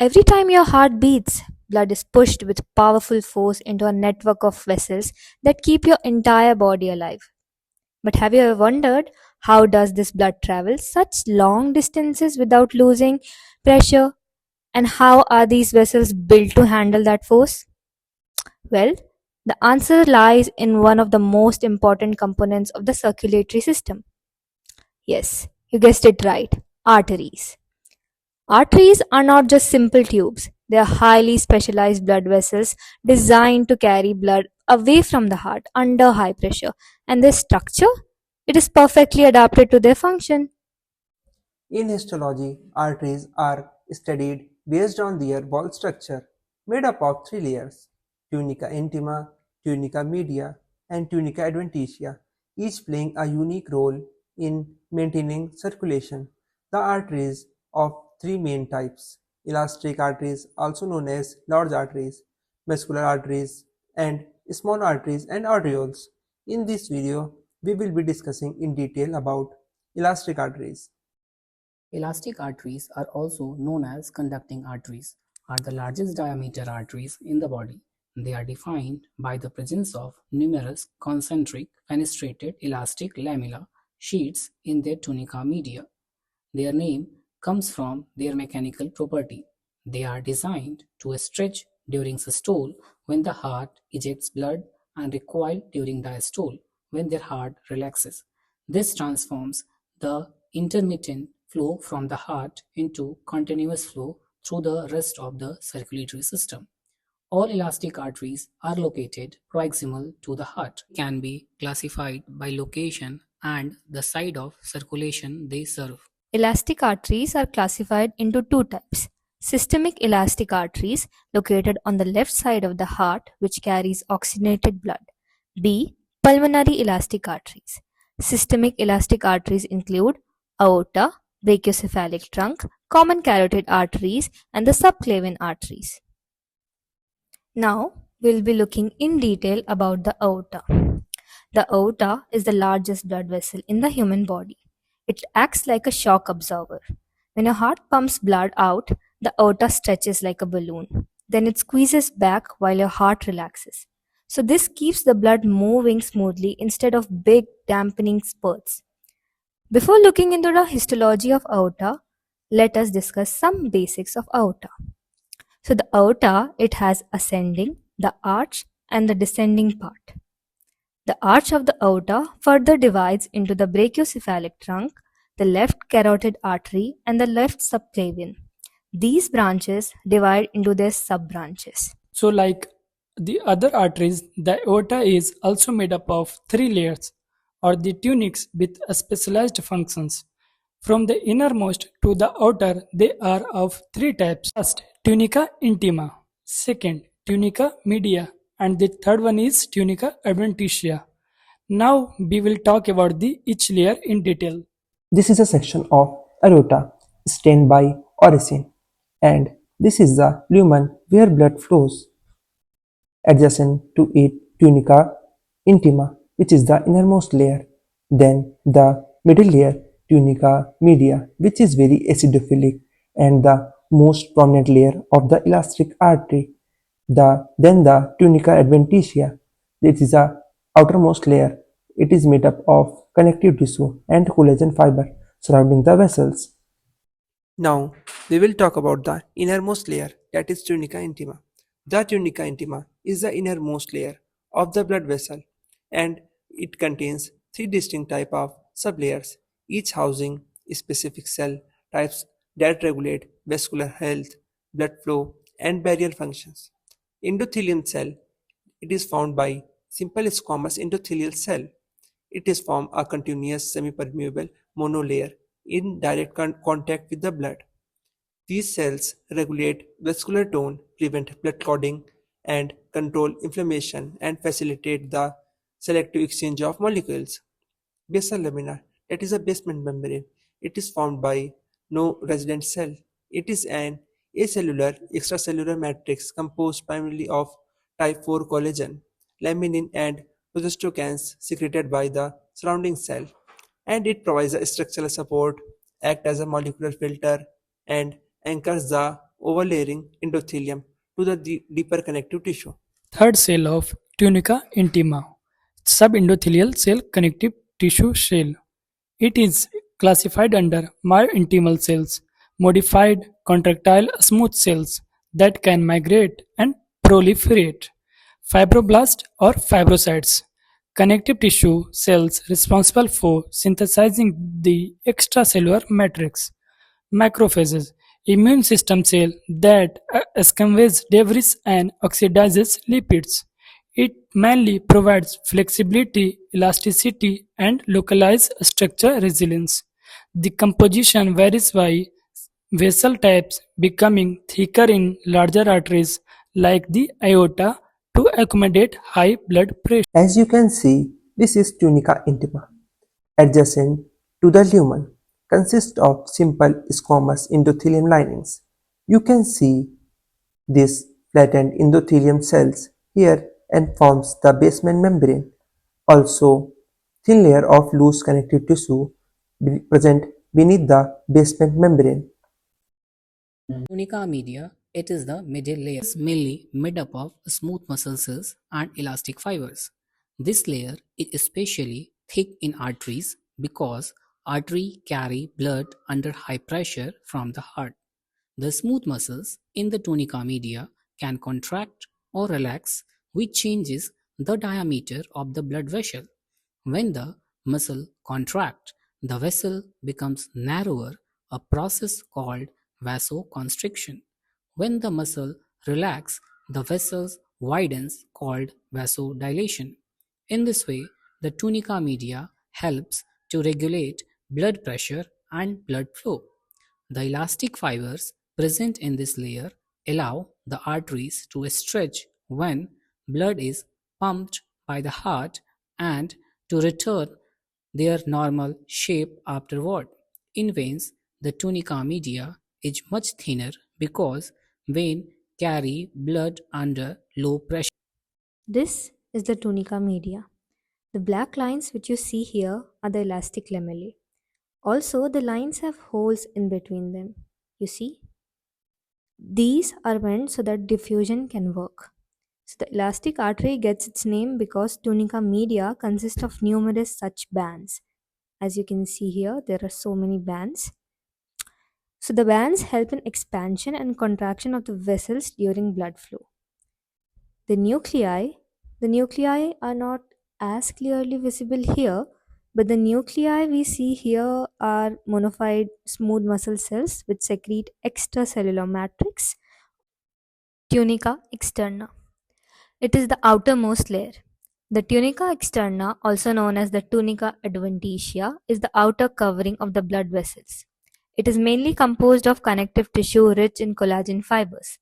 Every time your heart beats, blood is pushed with powerful force into a network of vessels that keep your entire body alive. But have you ever wondered how does this blood travel such long distances without losing pressure, and how are these vessels built to handle that force? Well, the answer lies in one of the most important components of the circulatory system. Yes, you guessed it right, arteries. Arteries are not just simple tubes, they are highly specialized blood vessels designed to carry blood away from the heart under high pressure. And their structure? It is perfectly adapted to their function. In histology, arteries are studied based on their wall structure, made up of three layers: tunica intima, tunica media, and tunica adventitia, each playing a unique role in maintaining circulation. The arteries of three main types: elastic arteries, also known as large arteries, muscular arteries, and small arteries and arterioles. In this video, we will be discussing in detail about elastic arteries. Elastic arteries are also known as conducting arteries, are the largest diameter arteries in the body. They are defined by the presence of numerous concentric fenestrated elastic lamella sheets in their tunica media. Their name comes from their mechanical property. They are designed to stretch during systole when the heart ejects blood and recoil during diastole when their heart relaxes. This transforms the intermittent flow from the heart into continuous flow through the rest of the circulatory system. All elastic arteries are located proximal to the heart, can be classified by location and the side of circulation they serve. Elastic arteries are classified into two types: systemic elastic arteries, located on the left side of the heart, which carries oxygenated blood. B. Pulmonary elastic arteries. Systemic elastic arteries include aorta, brachiocephalic trunk, common carotid arteries, and the subclavian arteries. Now, we'll be looking in detail about the aorta. The aorta is the largest blood vessel in the human body. It acts like a shock absorber. When your heart pumps blood out, the aorta stretches like a balloon. Then it squeezes back while your heart relaxes. So, this keeps the blood moving smoothly instead of big dampening spurts. Before looking into the histology of aorta, let us discuss some basics of aorta. So the aorta, it has ascending, the arch, and the descending part. The arch of the aorta further divides into the brachiocephalic trunk, the left carotid artery, and the left subclavian. These branches divide into their sub-branches. So, like the other arteries, the aorta is also made up of three layers or the tunics with specialized functions. From the innermost to the outer, they are of three types. First, tunica intima. Second, tunica media. And the third one is tunica adventitia. Now we will talk about the each layer in detail. This is a section of aorta stained by oricin, and this is the lumen where blood flows. Adjacent to it, tunica intima, which is the innermost layer. Then the middle layer, tunica media, which is very acidophilic and the most prominent layer of the elastic artery. Then the tunica adventitia, this is the outermost layer. It is made up of connective tissue and collagen fiber surrounding the vessels. Now, we will talk about the innermost layer, that is tunica intima. The tunica intima is the innermost layer of the blood vessel, and it contains three distinct type of sublayers, each housing specific cell types that regulate vascular health, blood flow, and barrier functions. Endothelium cell, it is found by simple squamous endothelial cell. It is form a continuous semi-permeable monolayer in direct contact with the blood. These cells regulate vascular tone, prevent blood clotting, and control inflammation and facilitate the selective exchange of molecules. Basal lamina, that is a basement membrane. It is formed by no resident cell. It is an acellular extracellular matrix composed primarily of type 4 collagen, laminin, and progestocans secreted by the surrounding cell, and it provides a structural support, act as a molecular filter, and anchors the overlaying endothelium to the deeper connective tissue. Third cell of tunica intima, subendothelial cell connective tissue cell. It is classified under myointimal cells, modified contractile smooth cells that can migrate and proliferate, fibroblasts or fibrocytes, connective tissue cells responsible for synthesizing the extracellular matrix, macrophages, immune system cell that assembles debris and oxidizes lipids. It mainly provides flexibility, elasticity, and localized structure resilience. The composition varies by vessel types, becoming thicker in larger arteries like the aorta to accommodate high blood pressure. As you can see, this is tunica intima. Adjacent to the lumen consists of simple squamous endothelium linings. You can see this flattened endothelium cells here and forms the basement membrane. Also, thin layer of loose connective tissue present beneath the basement membrane. Tunica media, it is the middle layer. It is mainly made up of smooth muscle cells and elastic fibers. This layer is especially thick in arteries because arteries carry blood under high pressure from the heart. The smooth muscles in the tunica media can contract or relax, which changes the diameter of the blood vessel. When the muscle contracts, the vessel becomes narrower, a process called vasoconstriction. When the muscle relaxes, the vessel widens, called vasodilation. In this way, the tunica media helps to regulate blood pressure and blood flow. The elastic fibers present in this layer allow the arteries to stretch when blood is pumped by the heart and to return their normal shape afterward. In veins, the tunica media is much thinner because veins carry blood under low pressure. This is the tunica media. The black lines which you see here are the elastic lamellae. Also, the lines have holes in between them. You see? These are meant so that diffusion can work. So the elastic artery gets its name because tunica media consists of numerous such bands. As you can see here, there are so many bands. So the bands help in expansion and contraction of the vessels during blood flow. The nuclei are not as clearly visible here, but the nuclei we see here are modified smooth muscle cells which secrete extracellular matrix, tunica externa. It is the outermost layer. The tunica externa, also known as the tunica adventitia, is the outer covering of the blood vessels. It is mainly composed of connective tissue rich in collagen fibers.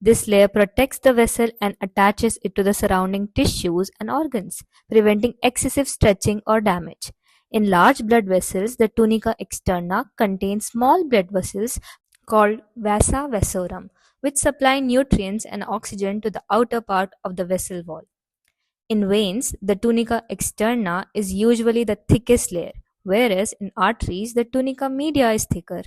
This layer protects the vessel and attaches it to the surrounding tissues and organs, preventing excessive stretching or damage. In large blood vessels, the tunica externa contains small blood vessels called vasa vasorum, which supply nutrients and oxygen to the outer part of the vessel wall. In veins, the tunica externa is usually the thickest layer, whereas in arteries, the tunica media is thicker.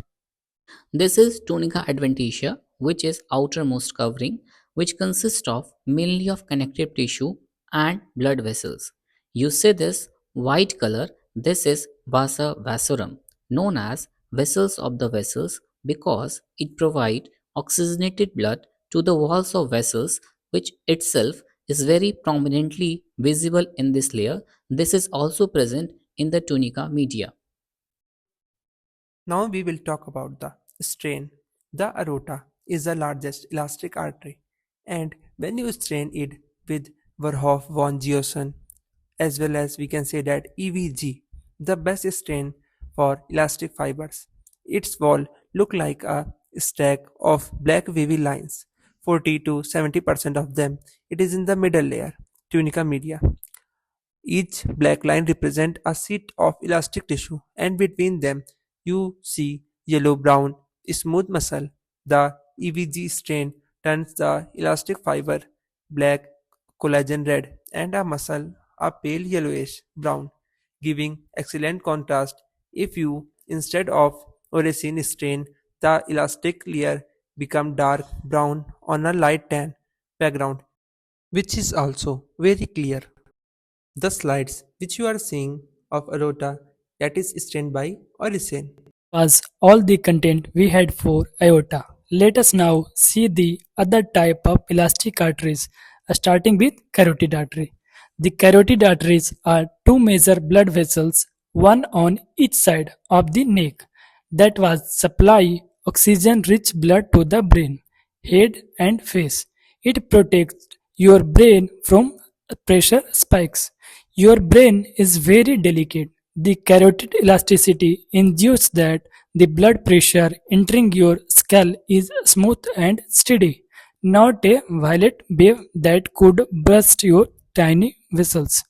This is tunica adventitia, which is outermost covering, which consists of mainly of connective tissue and blood vessels. You see this white color, this is vasa vasorum, known as vessels of the vessels because it provides oxygenated blood to the walls of vessels, which itself is very prominently visible in this layer. This is also present in the tunica media. Now we will talk about the strain. The aorta is the largest elastic artery, and when you strain it with Verhoef von Gioson, as well as we can say that EVG, the best strain for elastic fibers. Its wall look like a stack of black wavy lines. 40 to 70% of them it is in the middle layer, tunica media. Each black line represents a sheet of elastic tissue, and between them you see yellow-brown smooth muscle. The EVG strain turns the elastic fiber black, collagen red, and a muscle a pale yellowish brown, giving excellent contrast. If you, instead of orosine strain the elastic layer, become dark brown on a light tan background, which is also very clear. The slides which you are seeing of aorta that is stained by orison. Was all the content we had for aorta. Let us now see the other type of elastic arteries, starting with carotid artery. The carotid arteries are two major blood vessels, one on each side of the neck, that was supply oxygen-rich blood to the brain, head and face. It protects your brain from pressure spikes. Your brain is very delicate. The carotid elasticity ensures that the blood pressure entering your skull is smooth and steady, not a violent wave that could burst your tiny vessels.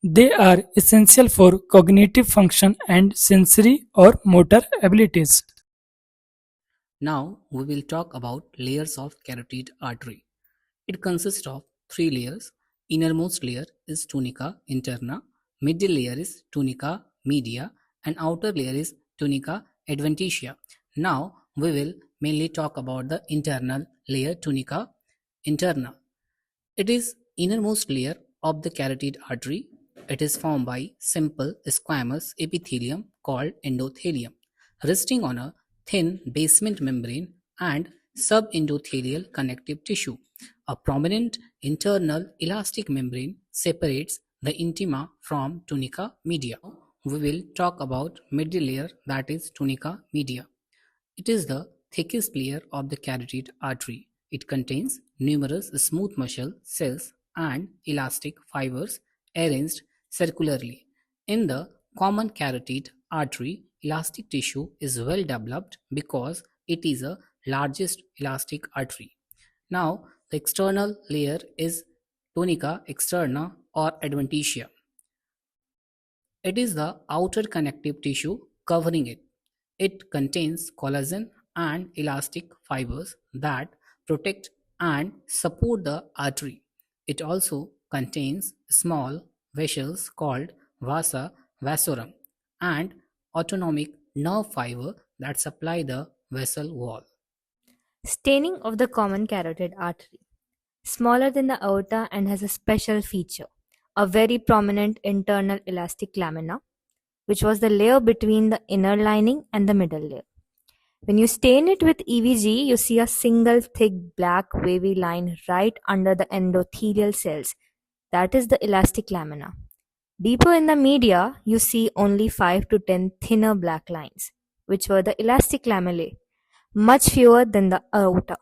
They are essential for cognitive function and sensory or motor abilities. Now we will talk about layers of carotid artery. It consists of three layers. Innermost layer is tunica interna, middle layer is tunica media, and outer layer is tunica adventitia. Now we will mainly talk about the internal layer tunica interna. It is innermost layer of the carotid artery. It is formed by simple squamous epithelium called endothelium, resting on a thin basement membrane and subendothelial connective tissue. A prominent internal elastic membrane separates the intima from tunica media. We will talk about middle layer, that is tunica media. It is the thickest layer of the carotid artery. It contains numerous smooth muscle cells and elastic fibers arranged circularly. In the common carotid artery, elastic tissue is well developed because it is the largest elastic artery. Now, the external layer is tunica externa or adventitia. It is the outer connective tissue covering it. It contains collagen and elastic fibers that protect and support the artery. It also contains small vessels called vasa vasorum and autonomic nerve fiber that supply the vessel wall. Staining of the common carotid artery. Smaller than the aorta and has a special feature, a very prominent internal elastic lamina, which was the layer between the inner lining and the middle layer. When you stain it with EVG, you see a single thick black wavy line right under the endothelial cells. That is the elastic lamina. Deeper in the media, you see only 5 to 10 thinner black lines, which were the elastic lamellae, much fewer than the aorta.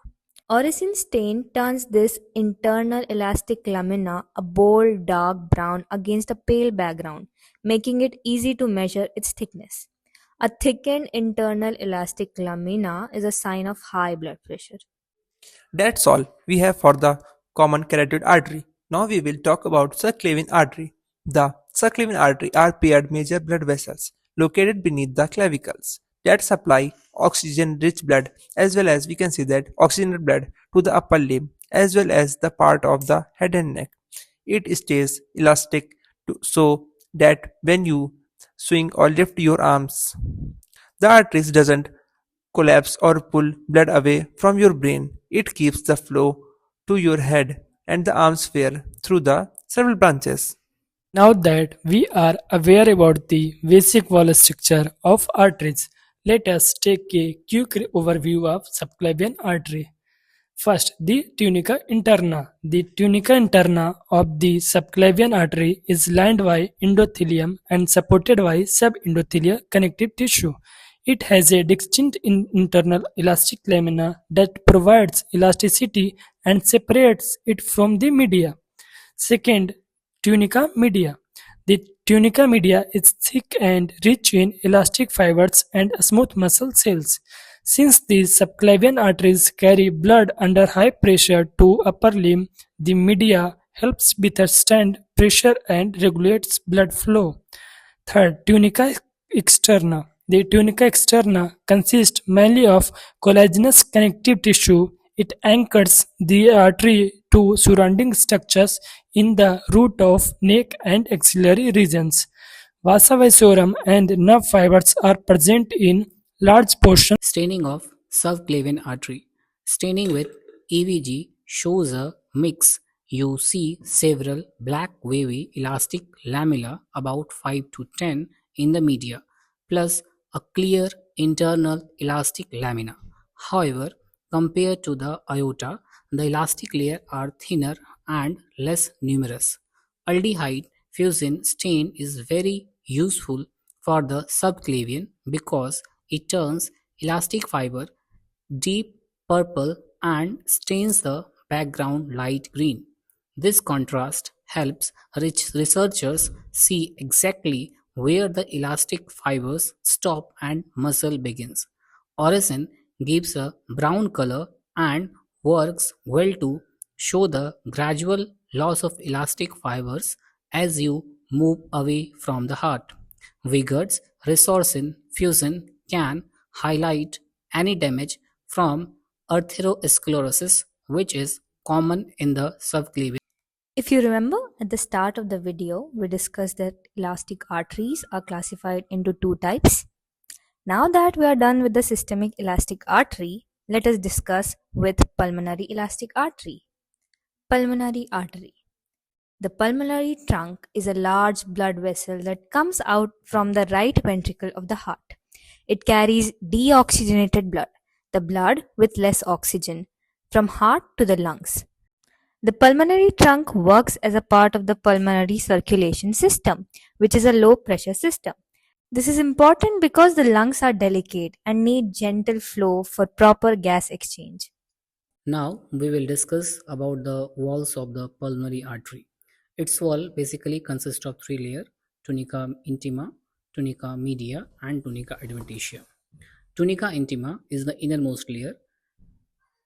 Orison stain turns this internal elastic lamina a bold dark brown against a pale background, making it easy to measure its thickness. A thickened internal elastic lamina is a sign of high blood pressure. That's all we have for the common carotid artery. Now we will talk about subclavian artery. The subclavian artery are paired major blood vessels located beneath the clavicles that supply oxygen-rich blood, as well as we can see that oxygenated blood to the upper limb as well as the part of the head and neck. It stays elastic so that when you swing or lift your arms, the arteries doesn't collapse or pull blood away from your brain. It keeps the flow to your head and the arms fair through the several branches. Now that we are aware about the basic wall structure of arteries, let us take a quick overview of subclavian artery. First, the tunica interna. The tunica interna of the subclavian artery is lined by endothelium and supported by subendothelial connective tissue. It has a distinct internal elastic lamina that provides elasticity and separates it from the media. Second, tunica media. The tunica media is thick and rich in elastic fibers and smooth muscle cells. Since these subclavian arteries carry blood under high pressure to upper limb, the media helps withstand pressure and regulates blood flow. Third, tunica externa. The tunica externa consists mainly of collagenous connective tissue. It anchors the artery to surrounding structures in the root of neck and axillary regions. Vasa vasorum and nerve fibers are present in large portions. Staining of subclavian artery. Staining with EVG shows a mix. You see several black wavy elastic lamella about 5 to 10 in the media, plus a clear internal elastic lamina. However, compared to the aorta, the elastic layer are thinner and less numerous. Aldehyde fusin stain is very useful for the subclavian because it turns elastic fiber deep purple and stains the background light green. This contrast helps researchers see exactly where the elastic fibers stop and muscle begins. Orison gives a brown color and works well to show the gradual loss of elastic fibers as you move away from the heart. Vigord's resorcin fusion can highlight any damage from atherosclerosis, which is common in the subclavian. If you remember, at the start of the video, we discussed that elastic arteries are classified into two types. Now that we are done with the systemic elastic artery, let us discuss with pulmonary elastic artery. Pulmonary artery. The pulmonary trunk is a large blood vessel that comes out from the right ventricle of the heart. It carries deoxygenated blood, the blood with less oxygen, from heart to the lungs. The pulmonary trunk works as a part of the pulmonary circulation system, which is a low pressure system. This is important because the lungs are delicate and need gentle flow for proper gas exchange. Now we will discuss about the walls of the pulmonary artery. Its wall basically consists of three layers: tunica intima, tunica media, and tunica adventitia. Tunica intima is the innermost layer.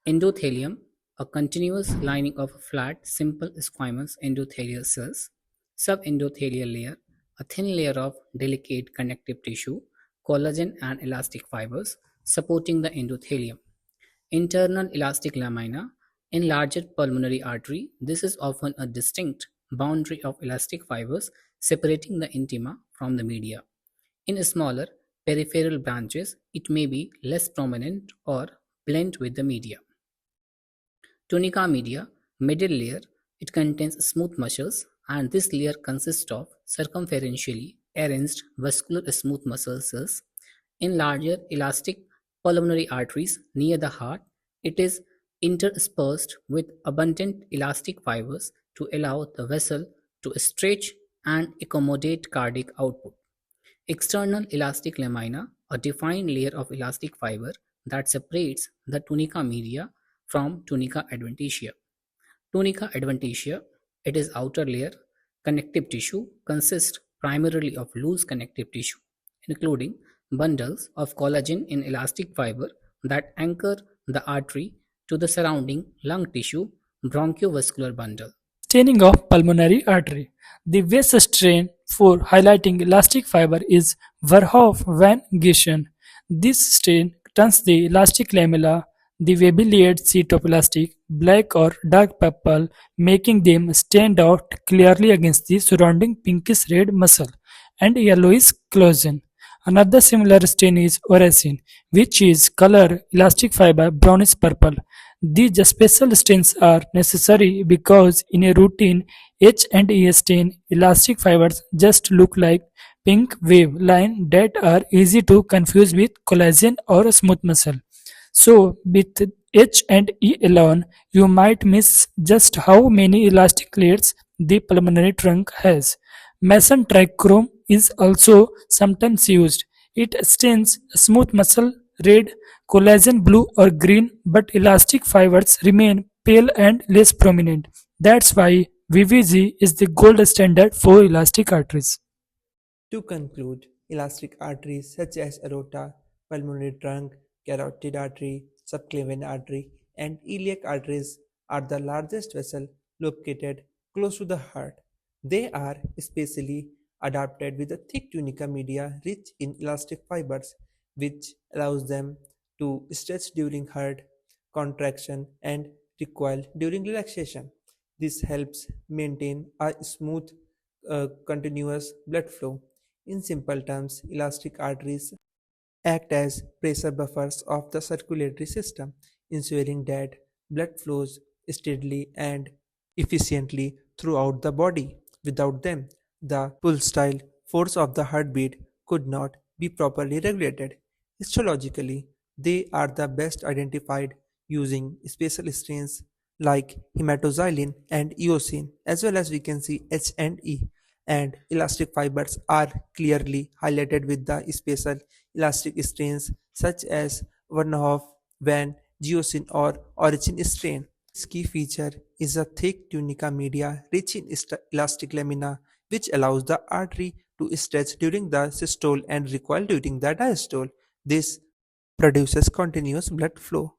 Endothelium, a continuous lining of flat, simple squamous endothelial cells. Subendothelial layer, a thin layer of delicate connective tissue, collagen and elastic fibers supporting the endothelium. Internal elastic lamina. In larger pulmonary artery, this is often a distinct boundary of elastic fibers separating the intima from the media. In smaller peripheral branches, it may be less prominent or blend with the media. Tunica media, middle layer, it contains smooth muscles, and this layer consists of circumferentially arranged vascular smooth muscle cells. In larger elastic pulmonary arteries near the heart, it is interspersed with abundant elastic fibers to allow the vessel to stretch and accommodate cardiac output. External elastic lamina, a defined layer of elastic fiber that separates the tunica media from tunica adventitia. Tunica adventitia, it is outer layer. Connective tissue consists primarily of loose connective tissue, including bundles of collagen in elastic fiber that anchor the artery to the surrounding lung tissue, bronchiovascular bundle. Staining of pulmonary artery. The best strain for highlighting elastic fiber is Verhoeven van Gieschen. This stain turns the elastic lamella, the wavy layered sheet of elastic, black or dark purple, making them stand out clearly against the surrounding pinkish red muscle and yellowish collagen. Another similar stain is oracin, which is color elastic fiber brownish purple. These special stains are necessary because in a routine H&E stain, elastic fibers just look like pink wave line that are easy to confuse with collagen or smooth muscle. So with H&E alone, you might miss just how many elastic layers the pulmonary trunk has. Mason trichrome is also sometimes used. It stains smooth muscle red, collagen blue or green, but elastic fibers remain pale and less prominent. That's why VVG is the gold standard for elastic arteries. To conclude, elastic arteries such as aorta, pulmonary trunk, carotid artery, subclavian artery, and iliac arteries are the largest vessels located close to the heart. They are especially adapted with a thick tunica media rich in elastic fibers, which allows them to stretch during heart contraction and recoil during relaxation. This helps maintain a smooth, continuous blood flow. In simple terms, elastic arteries act as pressure buffers of the circulatory system. ensuring that blood flows steadily and efficiently throughout the body. Without them, the pulsatile force of the heartbeat could not be properly regulated. Histologically, they are the best identified using special strains like hematoxylin and eosin, as well as we can see H and E. And elastic fibers are clearly highlighted with the special elastic strains such as Van Hoff, Van, Geosin, or Origin strain. This key feature is a thick tunica media rich in elastic lamina, which allows the artery to stretch during the systole and recoil during the diastole. This produces continuous blood flow.